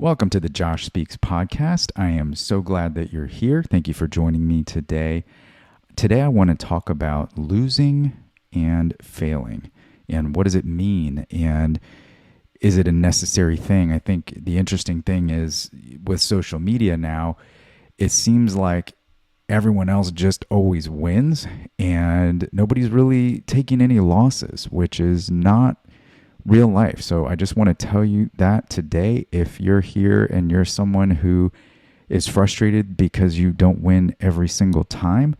Welcome to the Josh Speaks podcast. I am so glad that you're here. Thank you for joining me today. Today I want to talk about losing and failing and what does it mean and is it a necessary thing? I think the interesting thing is with social media now, it seems like everyone else just always wins and nobody's really taking any losses, which is not real life. So I just want to tell you that today, if you're here and you're someone who is frustrated because you don't win every single time,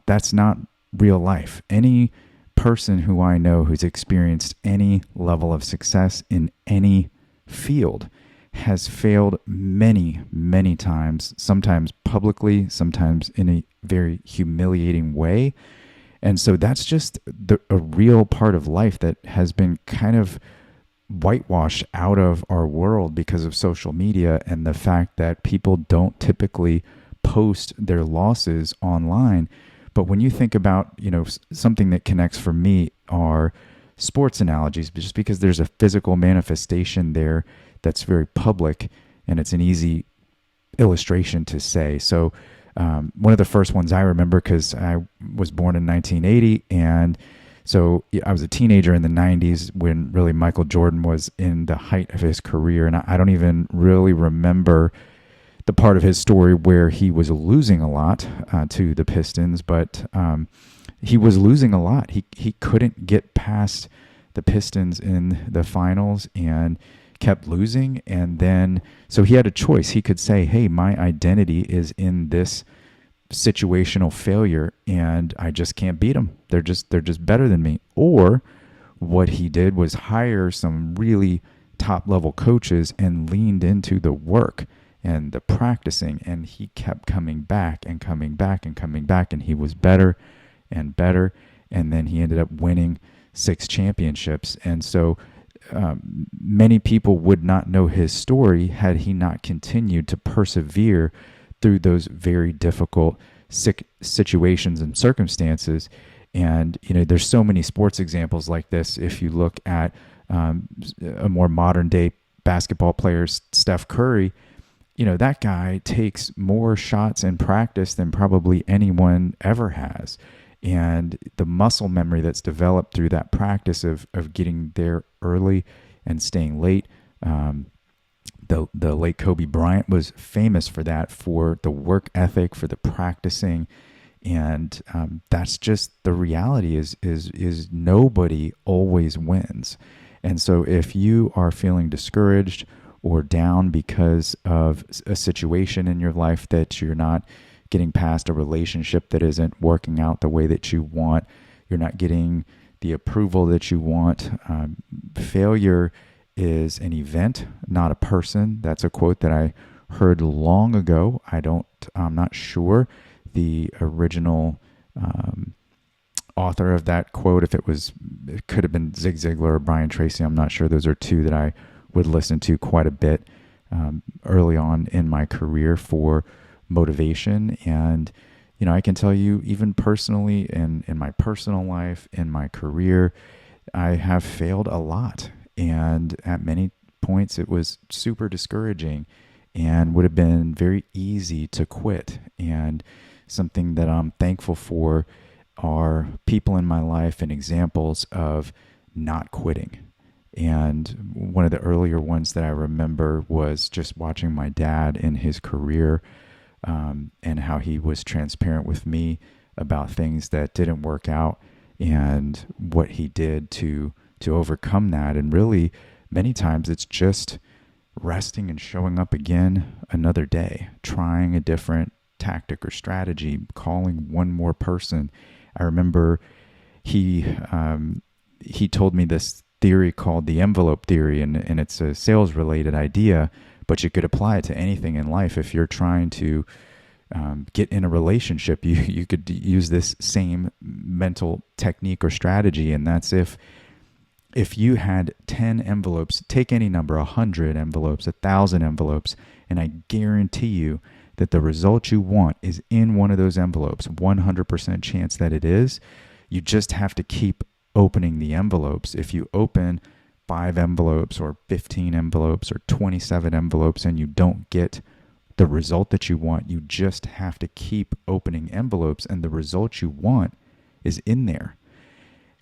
that's not real life. Any person who I know who's experienced any level of success in any field has failed many, many times, sometimes publicly, sometimes in a very humiliating way. And so that's just a real part of life that has been kind of whitewashed out of our world because of social media and the fact that people don't typically post their losses online. But when you think about, something that connects for me are sports analogies, just because there's a physical manifestation there that's very public and it's an easy illustration to say. So one of the first ones I remember, because I was born in 1980, and so I was a teenager in the 90s when really Michael Jordan was in the height of his career, and I don't even really remember the part of his story where he was losing a lot to the Pistons, but he was losing a lot. He couldn't get past the Pistons in the finals and kept losing. And then, so he had a choice. He could say, hey, my identity is in this situational failure and I just can't beat them. They're just better than me. Or what he did was hire some really top level coaches and leaned into the work and the practicing. And he kept coming back and coming back and coming back. And he was better and better. And then he ended up winning 6 championships. And so many people would not know his story had he not continued to persevere through those very difficult situations and circumstances. And, there's so many sports examples like this. If you look at a more modern day basketball player, Steph Curry, that guy takes more shots in practice than probably anyone ever has. And the muscle memory that's developed through that practice of getting there early and staying late. The late Kobe Bryant was famous for that, for the work ethic, for the practicing. And that's just the reality is nobody always wins. And so if you are feeling discouraged or down because of a situation in your life that you're not getting past, a relationship that isn't working out the way that you want, you're not getting the approval that you want. Failure is an event, not a person. That's a quote that I heard long ago. I'm not sure the original author of that quote, it could have been Zig Ziglar or Brian Tracy. I'm not sure. Those are two that I would listen to quite a bit early on in my career for motivation. And I can tell you, even personally, in my personal life, in my career, I have failed a lot, and at many points it was super discouraging and would have been very easy to quit. And something that I'm thankful for are people in my life and examples of not quitting. And one of the earlier ones that I remember was just watching my dad in his career, and how he was transparent with me about things that didn't work out and what he did to overcome that. And really, many times it's just resting and showing up again another day, trying a different tactic or strategy, calling one more person. I remember he told me this theory called the envelope theory, and it's a sales-related idea, but you could apply it to anything in life. If you're trying to get in a relationship, you could use this same mental technique or strategy, and that's if you had 10 envelopes, take any number, 100 envelopes, 1,000 envelopes, and I guarantee you that the result you want is in one of those envelopes, 100% chance that it is. You just have to keep opening the envelopes. If you open 5 envelopes or 15 envelopes or 27 envelopes and you don't get the result that you want, you just have to keep opening envelopes and the result you want is in there.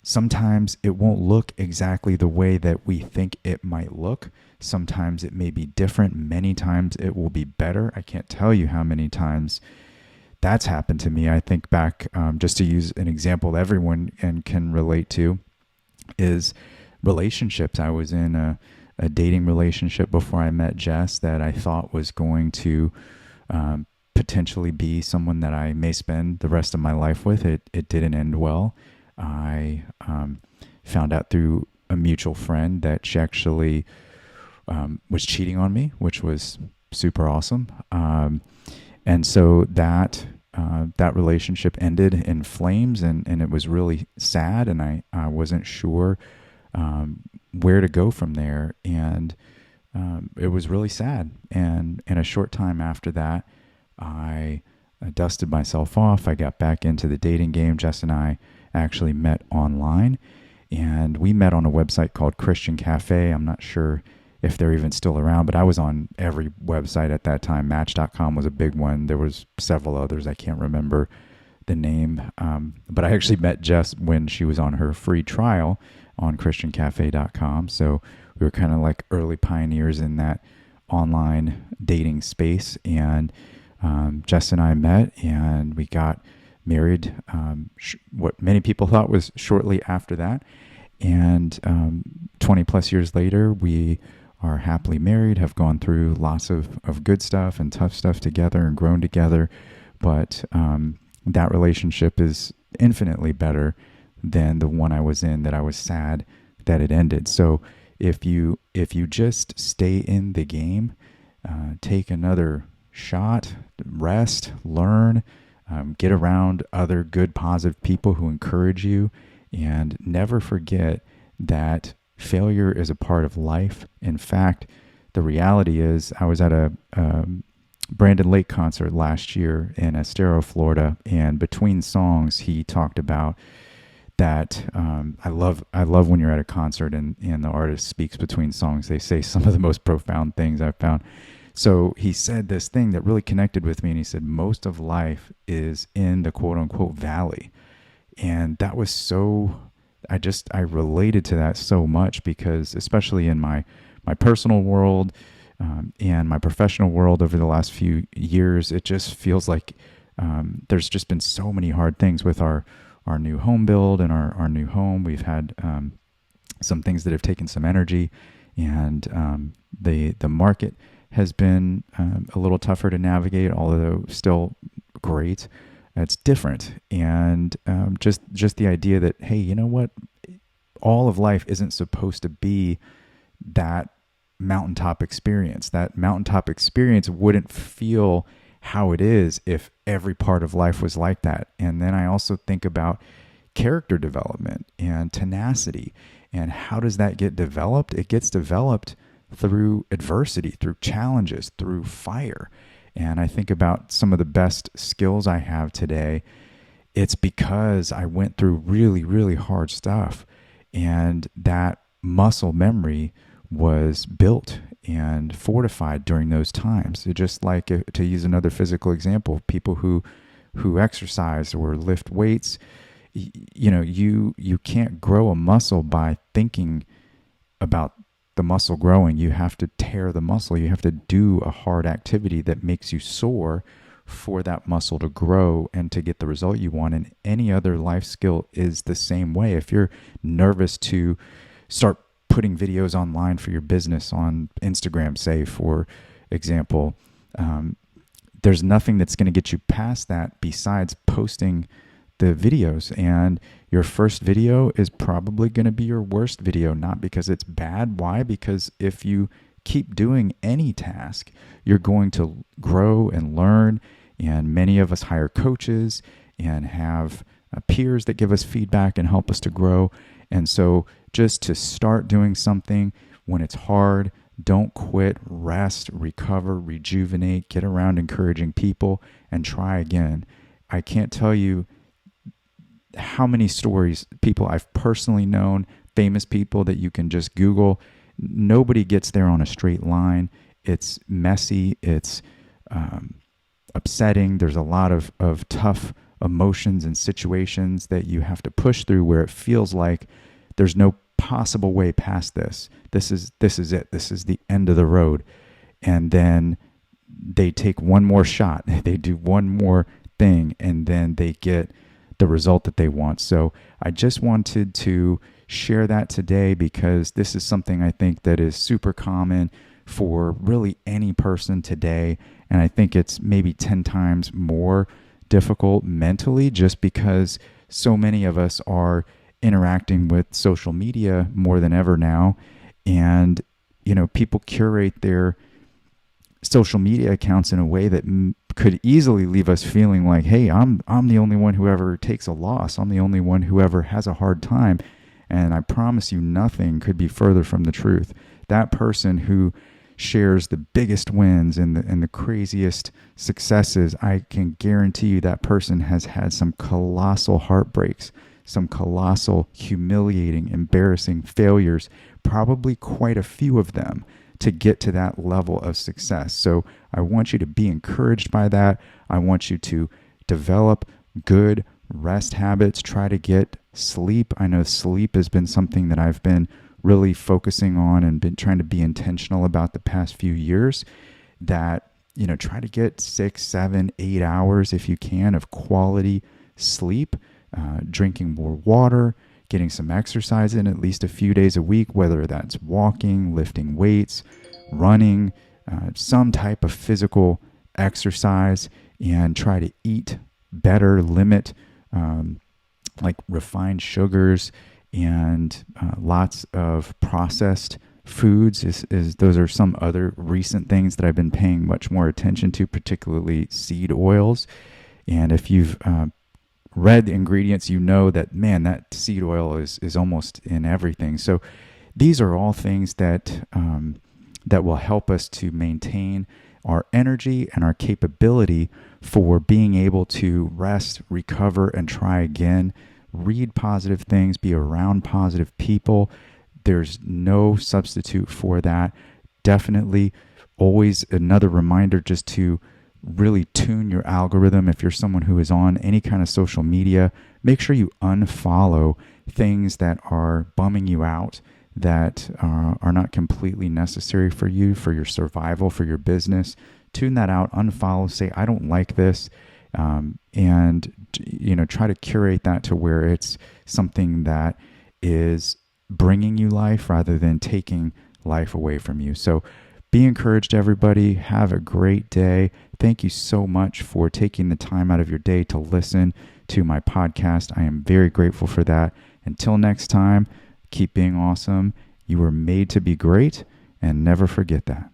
Sometimes it won't look exactly the way that we think it might look. Sometimes it may be different. Many times it will be better. I can't tell you how many times that's happened to me. I think back, just to use an example everyone can relate to, is relationships. I was in a dating relationship before I met Jess that I thought was going to potentially be someone that I may spend the rest of my life with. It didn't end well. I found out through a mutual friend that she actually was cheating on me, which was super awesome. And so that relationship ended in flames, and it was really sad, and I wasn't sure where to go from there. And it was really sad. And in a short time after that, I dusted myself off. I got back into the dating game. Jess and I actually met online, and we met on a website called Christian Cafe. I'm not sure if they're even still around, but I was on every website at that time. Match.com was a big one. There was several others. I can't remember the name. But I actually met Jess when she was on her free trial on christiancafe.com. So we were kind of like early pioneers in that online dating space. And Jess and I met, and we got married, what many people thought was shortly after that. And 20 plus years later, we are happily married, have gone through lots of good stuff and tough stuff together and grown together. But that relationship is infinitely better than the one I was in that I was sad that it ended. So if you just stay in the game, take another shot, rest, learn, get around other good, positive people who encourage you, and never forget that failure is a part of life. In fact, the reality is I was at a Brandon Lake concert last year in Estero, Florida, and between songs, he talked about that. I love when you're at a concert and the artist speaks between songs. They say some of the most profound things I've found. So he said this thing that really connected with me, and he said, most of life is in the quote unquote valley. And that was so, I related to that so much, because especially in my personal world and my professional world over the last few years, it just feels like there's just been so many hard things with our new home build and our new home. We've had some things that have taken some energy, and the market has been a little tougher to navigate, although still great. It's different. And just the idea that, hey, you know what? All of life isn't supposed to be that mountaintop experience. That mountaintop experience wouldn't feel how it is if every part of life was like that. And then I also think about character development and tenacity. And how does that get developed? It gets developed through adversity, through challenges, through fire. And I think about some of the best skills I have today. It's because I went through really, really hard stuff. And that muscle memory was built and fortified during those times. It just like, to use another physical example, people who exercise or lift weights, you can't grow a muscle by thinking about the muscle growing. You have to tear the muscle. You have to do a hard activity that makes you sore for that muscle to grow and to get the result you want. And any other life skill is the same way. If you're nervous to start putting videos online for your business on Instagram, say, for example, there's nothing that's going to get you past that besides posting the videos. And your first video is probably going to be your worst video, not because it's bad. Why? Because if you keep doing any task, you're going to grow and learn. And many of us hire coaches and have peers that give us feedback and help us to grow. And so just to start doing something when it's hard, don't quit, rest, recover, rejuvenate, get around encouraging people, and try again. I can't tell you how many stories, people I've personally known, famous people that you can just Google. Nobody gets there on a straight line. It's messy. It's upsetting. There's a lot of tough emotions and situations that you have to push through where it feels like there's no possible way past this. This is it. This is the end of the road. And then they take one more shot. They do one more thing, and then they get the result that they want. So I just wanted to share that today because this is something I think that is super common for really any person today. And I think it's maybe 10 times more difficult mentally just because so many of us are interacting with social media more than ever now. And, people curate their social media accounts in a way that could easily leave us feeling like, hey, I'm the only one who ever takes a loss. I'm the only one who ever has a hard time. And I promise you, nothing could be further from the truth. That person who shares the biggest wins and the craziest successes, I can guarantee you that person has had some colossal heartbreaks, some colossal, humiliating, embarrassing failures, probably quite a few of them, to get to that level of success. So I want you to be encouraged by that. I want you to develop good rest habits. Try to get sleep. I know sleep has been something that I've been really focusing on and been trying to be intentional about the past few years. That, try to get 6, 7, 8 hours if you can of quality sleep, drinking more water, getting some exercise in at least a few days a week, whether that's walking, lifting weights, running, some type of physical exercise, and try to eat better, limit like refined sugars and lots of processed foods. Those are some other recent things that I've been paying much more attention to, particularly seed oils. And if you've read the ingredients, you know that, man, that seed oil is almost in everything. So these are all things that that will help us to maintain our energy and our capability for being able to rest, recover, and try again. Read positive things, be around positive people. There's no substitute for that. Definitely always another reminder just to really tune your algorithm. If you're someone who is on any kind of social media, make sure you unfollow things that are bumming you out, that are not completely necessary for you, for your survival, for your business. Tune that out, unfollow, say, I don't like this. And try to curate that to where it's something that is bringing you life rather than taking life away from you. So be encouraged, everybody. Have a great day. Thank you so much for taking the time out of your day to listen to my podcast. I am very grateful for that. Until next time, keep being awesome. You were made to be great, and never forget that.